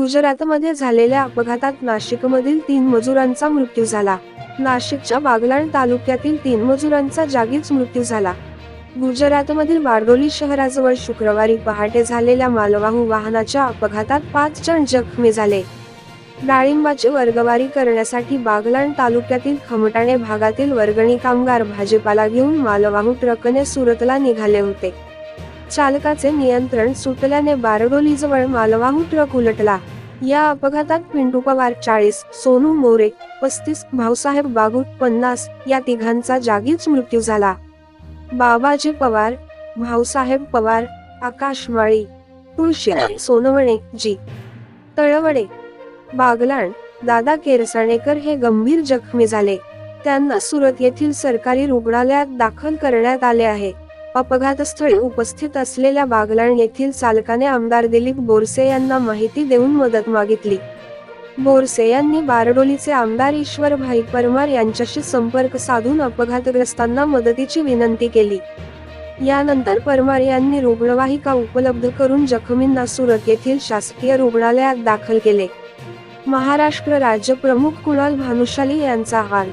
गुजरातमध्ये झालेल्या अपघातात नाशिकमधील 3 मजुरांचा मृत्यू झाला. नाशिकच्या बागलाण तालुक्यातील 3 मजुरांचा जागीच मृत्यू झाला. गुजरातमधील बारडोली शहराजवळ शुक्रवारी पहाटे झालेल्या मालवाहू वाहनाच्या अपघातात 5 जण जखमी झाले. डाळिंबाची वर्गवारी करण्यासाठी बागलाण तालुक्यातील खमटाणे भागातील वर्गणी कामगार भाजीपाला घेऊन मालवाहू ट्रकने सुरतला निघाले होते. चालकाचे नियंत्रण सुटल्याने बारडोलीजवळ मालवाहू ट्रक उलटला. या अपघातात पिंटू पवार 40, सोनू मोरे 35, भाऊसाहेब बागुट 50 या तिघांचा जागीच मृत्यू झाला. बाबाजी पवार, भाऊसाहेब पवार, आकाश माळी, तुळशी सोनवणे, जी. तळवडे, बागलाण, दादा केरसाणेकर हे गंभीर जखमी झाले. त्यांना सुरत येथील सरकारी रुग्णालयात दाखल करण्यात आले आहे. अपघातस्थळी उपस्थित असलेल्या बागलाण येथील चालकाने आमदार दिलीप बोरसे यांना माहिती देऊन मदत मागितली. बोरसे यांनी बारडोलीचे आमदार ईश्वरभाई परमार यांच्याशी संपर्क साधून अपघातग्रस्तांना मदतीची विनंती केली. यानंतर परमार यांनी रुग्णवाहिका उपलब्ध करून जखमींना सुरत येथील शासकीय रुग्णालयात दाखल केले. महाराष्ट्र राज्य प्रमुख कुणाल भानुशाली यांचा अहवाल.